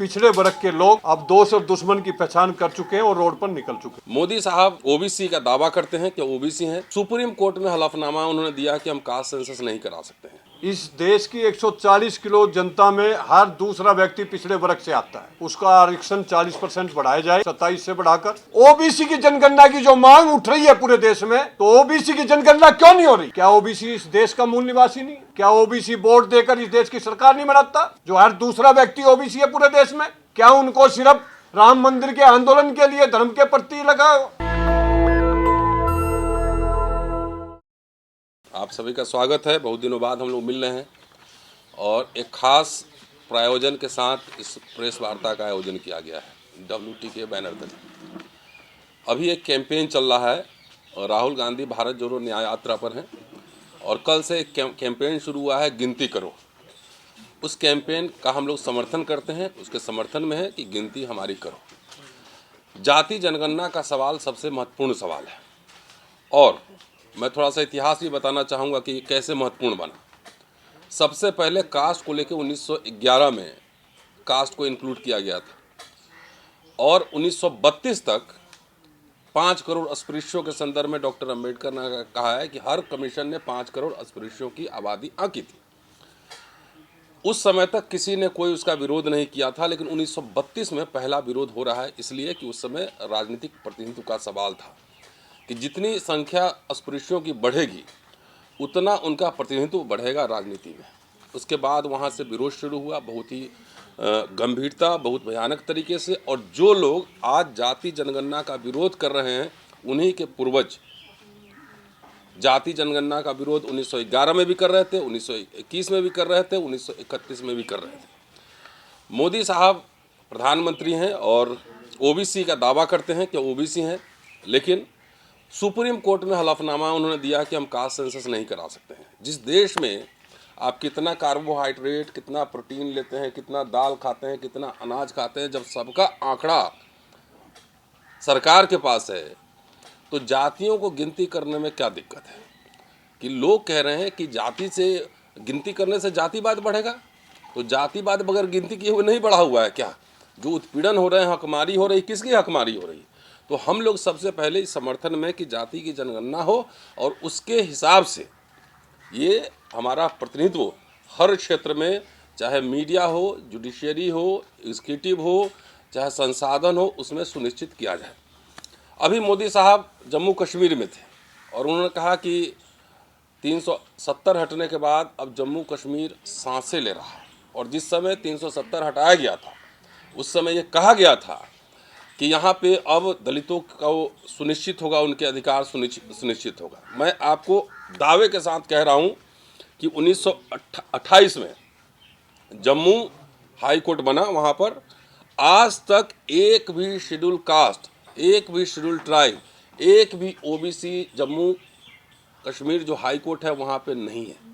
पिछड़े वर्ग के लोग अब दोस्त और दुश्मन की पहचान कर चुके हैं और रोड पर निकल चुके हैं। मोदी साहब ओबीसी का दावा करते हैं कि ओबीसी हैं। सुप्रीम कोर्ट में हलफनामा उन्होंने दिया कि हम कास्ट सेंसस नहीं करा सकते हैं। इस देश की 140 किलो जनता में हर दूसरा व्यक्ति पिछड़े वर्ग से आता है। उसका आरक्षण 40% बढ़ाया जाए, 27 से बढ़ाकर। ओबीसी की जनगणना की जो मांग उठ रही है पूरे देश में, तो ओबीसी की जनगणना क्यों नहीं हो रही? क्या ओबीसी इस देश का मूल निवासी नहीं? क्या ओबीसी वोट देकर इस देश की सरकार नहीं बनाता? जो हर दूसरा व्यक्ति ओबीसी है पूरे देश में, क्या उनको सिर्फ राम मंदिर के आंदोलन के लिए धर्म के प्रति लगा? आप सभी का स्वागत है। बहुत दिनों बाद हम लोग मिल रहे हैं और एक खास प्रायोजन के साथ इस प्रेस वार्ता का आयोजन किया गया है WT के बैनर तले। अभी एक कैंपेन चल रहा है और राहुल गांधी भारत जोड़ो न्याय यात्रा पर हैं और कल से एक कैंपेन शुरू हुआ है, गिनती करो। उस कैंपेन का हम लोग समर्थन करते हैं। उसके समर्थन में है कि गिनती हमारी करो। जाति जनगणना का सवाल सबसे महत्वपूर्ण सवाल है और मैं थोड़ा सा इतिहास भी बताना चाहूँगा कि ये कैसे महत्वपूर्ण बना। सबसे पहले कास्ट को लेकर 1911 में कास्ट को इंक्लूड किया गया था और 1932 तक 5 करोड़ अस्पृश्यों के संदर्भ में डॉक्टर अंबेडकर ने कहा है कि हर कमीशन ने 5 करोड़ अस्पृश्यों की आबादी आंकी थी। उस समय तक किसी ने कोई उसका विरोध नहीं किया था, लेकिन 1932 में पहला विरोध हो रहा है, इसलिए कि उस समय राजनीतिक प्रतिनिधित्व का सवाल था कि जितनी संख्या अस्पृश्यों की बढ़ेगी उतना उनका प्रतिनिधित्व बढ़ेगा राजनीति में। उसके बाद वहाँ से विरोध शुरू हुआ, बहुत ही गंभीरता, बहुत भयानक तरीके से। और जो लोग आज जाति जनगणना का विरोध कर रहे हैं, उन्हीं के पूर्वज जाति जनगणना का विरोध 1911 में भी कर रहे थे, 1921 में भी कर रहे थे, 1931 में भी कर रहे थे। मोदी साहब प्रधानमंत्री हैं और ओबीसी का दावा करते हैं कि ओबीसी हैं, लेकिन सुप्रीम कोर्ट में हलफनामा उन्होंने दिया कि हम कास्ट सेंसस नहीं करा सकते हैं। जिस देश में आप कितना कार्बोहाइड्रेट, कितना प्रोटीन लेते हैं, कितना दाल खाते हैं, कितना अनाज खाते हैं, जब सबका आंकड़ा सरकार के पास है, तो जातियों को गिनती करने में क्या दिक्कत है? कि लोग कह रहे हैं कि जाति से गिनती करने से जातिवाद बढ़ेगा, तो जातिवाद बगैर गिनती किए हुए नहीं बढ़ा हुआ है क्या? जो उत्पीड़न हो रहे हैं, हकमारी हो रही, किसकी हकमारी हो रही? तो हम लोग सबसे पहले इस समर्थन में कि जाति की जनगणना हो और उसके हिसाब से ये हमारा प्रतिनिधित्व हर क्षेत्र में, चाहे मीडिया हो, जुडिशियरी हो, एग्जीक्यूटिव हो, चाहे संसाधन हो, उसमें सुनिश्चित किया जाए। अभी मोदी साहब जम्मू कश्मीर में थे और उन्होंने कहा कि 370 हटने के बाद अब जम्मू कश्मीर सांसें ले रहा है। और जिस समय 370 हटाया गया था, उस समय ये कहा गया था कि यहाँ पे अब दलितों का सुनिश्चित होगा, उनके अधिकार सुनिश्चित होगा। मैं आपको दावे के साथ कह रहा हूँ कि 1928 में जम्मू हाई कोर्ट बना, वहाँ पर आज तक एक भी शेड्यूल कास्ट, एक भी शेड्यूल ट्राइब, एक भी ओबीसी जम्मू कश्मीर जो हाई कोर्ट है वहाँ पे नहीं है।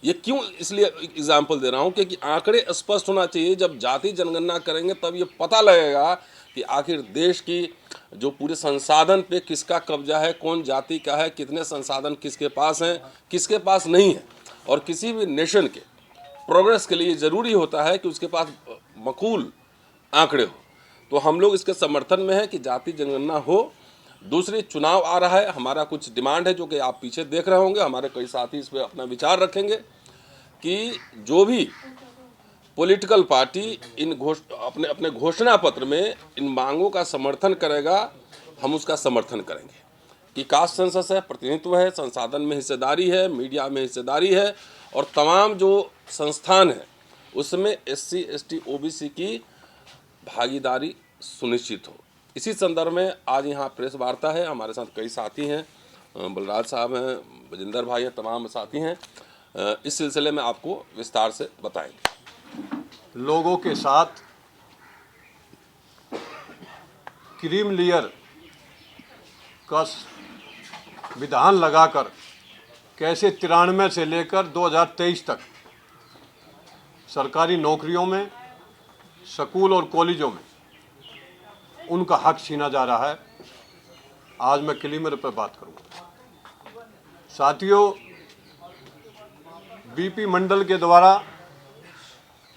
ये क्यों इसलिए एग्जाम्पल दे रहा हूँ क्योंकि आंकड़े स्पष्ट होना चाहिए। जब जाति जनगणना करेंगे तब ये पता लगेगा कि आखिर देश की जो पूरे संसाधन पे किसका कब्जा है, कौन जाति का है, कितने संसाधन किसके पास हैं, किसके पास नहीं है। और किसी भी नेशन के प्रोग्रेस के लिए ज़रूरी होता है कि उसके पास मकूल आंकड़े हो। तो हम लोग इसके समर्थन में है कि जाति जनगणना हो। दूसरी, चुनाव आ रहा है, हमारा कुछ डिमांड है जो कि आप पीछे देख रहे होंगे। हमारे कई साथी इस पर अपना विचार रखेंगे कि जो भी पॉलिटिकल पार्टी इन अपने घोषणा पत्र में इन मांगों का समर्थन करेगा, हम उसका समर्थन करेंगे कि कास्ट सेंसस है, प्रतिनिधित्व है, संसाधन में हिस्सेदारी है, मीडिया में हिस्सेदारी है और तमाम जो संस्थान हैं उसमें SC ST OBC की भागीदारी सुनिश्चित हो। इसी संदर्भ में आज यहाँ प्रेस वार्ता है। हमारे साथ कई साथी हैं, बलराज साहब हैं, बजिंदर भाई हैं, तमाम साथी हैं। इस सिलसिले में आपको विस्तार से बताएंगे। लोगों के साथ क्रीम लेयर का विधान लगाकर कैसे 93 से लेकर 2023 तक सरकारी नौकरियों में, स्कूल और कॉलेजों में उनका हक छीना जा रहा है, आज मैं क्लीमर पर बात करूंगा। साथियों, बीपी मंडल के द्वारा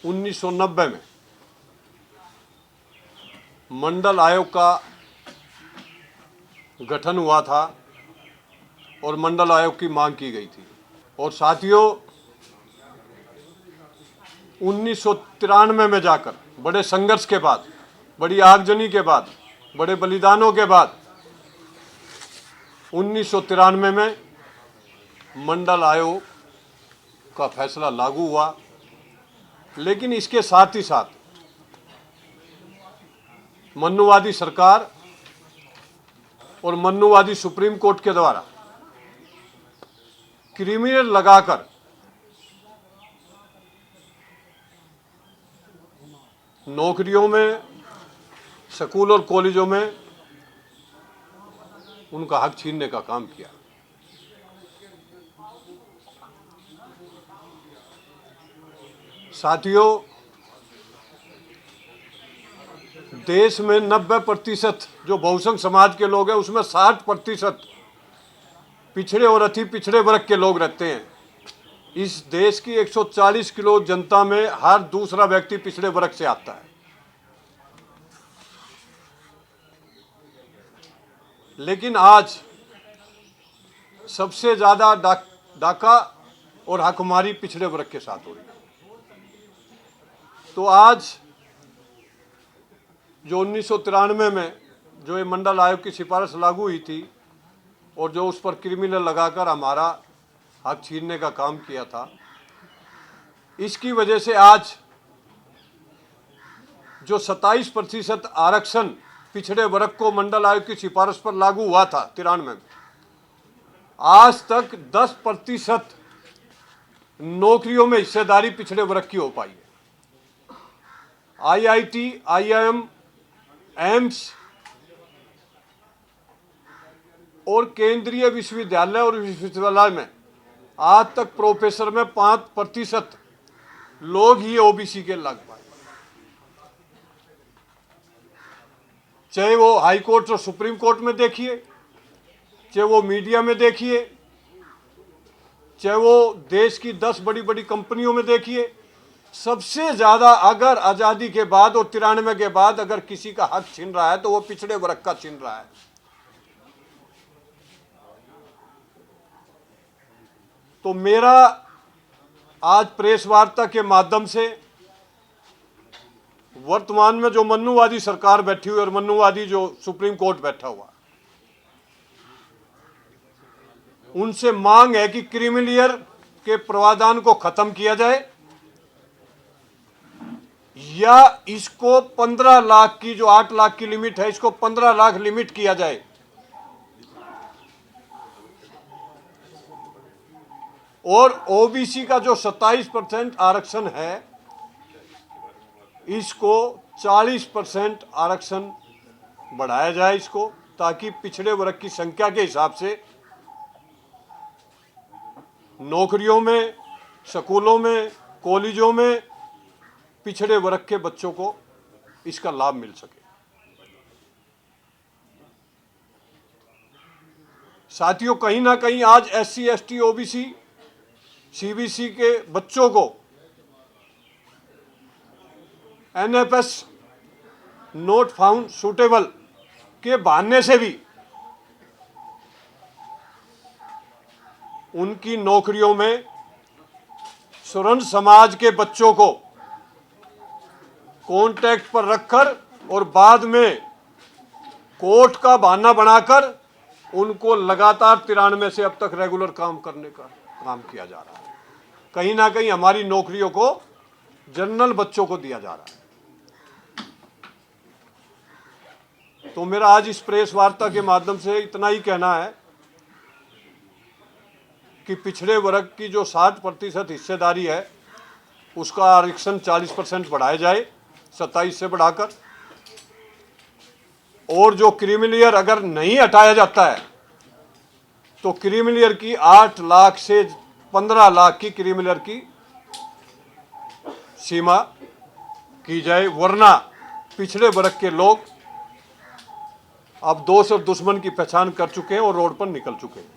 1990 में मंडल आयोग का गठन हुआ था और मंडल आयोग की मांग की गई थी। और साथियों, 1993 में जाकर बड़े संघर्ष के बाद, बड़ी आगजनी के बाद, बड़े बलिदानों के बाद 1993 में मंडल आयोग का फैसला लागू हुआ। लेकिन इसके साथ ही साथ मनुवादी सरकार और मनुवादी सुप्रीम कोर्ट के द्वारा क्रिमिनल लगाकर नौकरियों में, स्कूल और कॉलेजों में उनका हक छीनने का काम किया। साथियों, देश में 90% जो बहुसंख्य समाज के लोग हैं, उसमें 60% पिछड़े और अति पिछड़े वर्ग के लोग रहते हैं। इस देश की 140 करोड़ जनता में हर दूसरा व्यक्ति पिछड़े वर्ग से आता है। लेकिन आज सबसे ज्यादा डाका और हकमारी पिछड़े वर्ग के साथ हो रही है। तो आज जो 1993 में जो ये मंडल आयोग की सिफारिश लागू हुई थी और जो उस पर क्रिमिनल लगाकर हमारा हक छीनने का काम किया था, इसकी वजह से आज जो 27% आरक्षण पिछड़े वर्ग को मंडल आयोग की सिफारिश पर लागू हुआ था 93 में, आज तक 10% नौकरियों में हिस्सेदारी पिछड़े वर्ग की हो पाई है। IIT, IIM, एम्स और केंद्रीय विश्वविद्यालय और विश्वविद्यालय में आज तक प्रोफेसर में 5% लोग ही ओबीसी के लग पाए। चाहे वो हाई कोर्ट और सुप्रीम कोर्ट में देखिए, चाहे वो मीडिया में देखिए, चाहे वो देश की 10 बड़ी बड़ी कंपनियों में देखिए, सबसे ज्यादा अगर आजादी के बाद और 93 के बाद अगर किसी का हक छीन रहा है तो वो पिछड़े वर्ग का छीन रहा है। तो मेरा आज प्रेस वार्ता के माध्यम से वर्तमान में जो मनुवादी सरकार बैठी हुई और मनुवादी जो सुप्रीम कोर्ट बैठा हुआ, उनसे मांग है कि क्रीमिलियर के प्रावधान को खत्म किया जाए या इसको 15 लाख की, जो 8 लाख की लिमिट है, इसको 15 लाख लिमिट किया जाए। और ओबीसी का जो 27% आरक्षण है, इसको 40% आरक्षण बढ़ाया जाए इसको, ताकि पिछड़े वर्ग की संख्या के हिसाब से नौकरियों में, स्कूलों में, कॉलेजों में पिछड़े वर्ग के बच्चों को इसका लाभ मिल सके। साथियों, कहीं ना कहीं आज SC, ST, OBC, CBC के बच्चों को NFS नोट फाउंड सूटेबल के बहाने से भी उनकी नौकरियों में स्वर्ण समाज के बच्चों को कॉन्ट्रैक्ट पर रखकर और बाद में कोर्ट का बहाना बनाकर उनको लगातार 93 से अब तक रेगुलर काम करने का काम किया जा रहा है। कहीं ना कहीं हमारी नौकरियों को जनरल बच्चों को दिया जा रहा है। तो मेरा आज इस प्रेस वार्ता के माध्यम से इतना ही कहना है कि पिछड़े वर्ग की जो 60% हिस्सेदारी है, उसका आरक्षण 40% बढ़ाया जाए, 27 से बढ़ाकर। और जो क्रीमिलियर अगर नहीं हटाया जाता है तो क्रीमिलियर की 8 लाख से 15 लाख की क्रीमिलियर की सीमा की जाए, वरना पिछड़े वर्ग के लोग अब दोस्त और दुश्मन की पहचान कर चुके हैं और रोड पर निकल चुके हैं।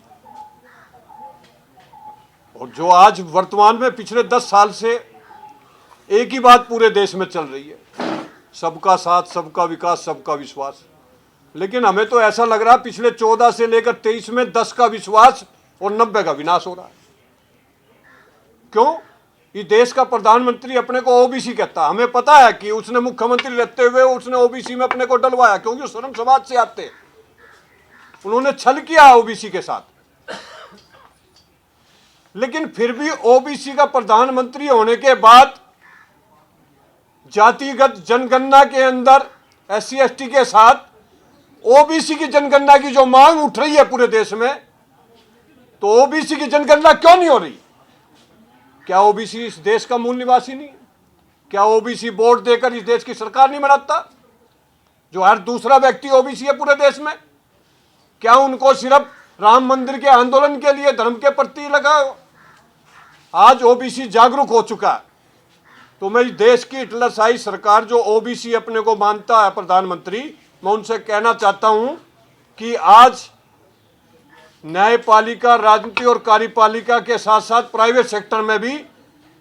और जो आज वर्तमान में पिछले 10 साल से एक ही बात पूरे देश में चल रही है, सबका साथ, सबका विकास, सबका विश्वास। लेकिन हमें तो ऐसा लग रहा है पिछले 14 से लेकर 23 में 10 का विश्वास और 90 का विनाश हो रहा है। क्यों? ये देश का प्रधानमंत्री अपने को ओबीसी कहता है। हमें पता है कि उसने मुख्यमंत्री रहते हुए उसने ओबीसी में अपने को डलवाया, क्योंकि वो श्रम समाज से आते हैं। उन्होंने छल किया ओबीसी के साथ। लेकिन फिर भी ओबीसी का प्रधानमंत्री होने के बाद जातिगत जनगणना के अंदर एससी एसटी के साथ ओबीसी की जनगणना की जो मांग उठ रही है पूरे देश में, तो ओबीसी की जनगणना क्यों नहीं हो रही? क्या ओबीसी इस देश का मूल निवासी नहीं है? क्या ओबीसी वोट देकर इस देश की सरकार नहीं बनाता? जो हर दूसरा व्यक्ति ओबीसी है पूरे देश में, क्या उनको सिर्फ राम मंदिर के आंदोलन के लिए धर्म के प्रति लगा? आज ओबीसी जागरूक हो चुका है। तो मैं इस देश की हिटलरशाही सरकार जो ओबीसी अपने को मानता है प्रधानमंत्री, मैं उनसे कहना चाहता हूं कि आज न्यायपालिका, राजनीति और कार्यपालिका के साथ साथ प्राइवेट सेक्टर में भी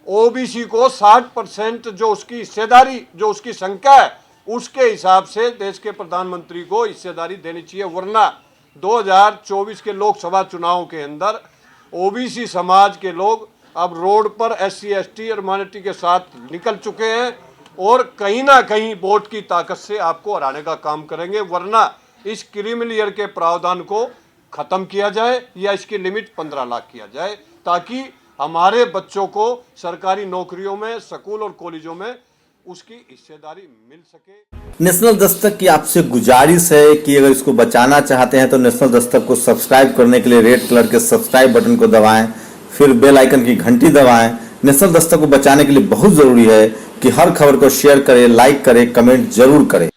ओबीसी को 60% जो उसकी हिस्सेदारी, जो उसकी संख्या है, उसके हिसाब से देश के प्रधानमंत्री को हिस्सेदारी देनी चाहिए। वरना 2024 के लोकसभा चुनाव के अंदर ओबीसी समाज के लोग अब रोड पर एससी एसटी और माइनॉरिटी के साथ निकल चुके हैं और कहीं ना कहीं वोट की ताकत से आपको हराने का काम करेंगे। वरना इस क्रिमिनल ईयर के प्रावधान को खत्म किया जाए या इसकी लिमिट 15 लाख किया जाए, ताकि हमारे बच्चों को सरकारी नौकरियों में, स्कूल और कॉलेजों में उसकी हिस्सेदारी मिल सके। नेशनल दस्तक की आपसे गुजारिश है कि अगर इसको बचाना चाहते हैं तो नेशनल दस्तक को सब्सक्राइब करने के लिए रेड कलर के सब्सक्राइब बटन को दबाएं, फिर बेल आइकन की घंटी दबाएं। नेशनल दस्तक को बचाने के लिए बहुत जरूरी है कि हर खबर को शेयर करें, लाइक करें, कमेंट जरूर करें।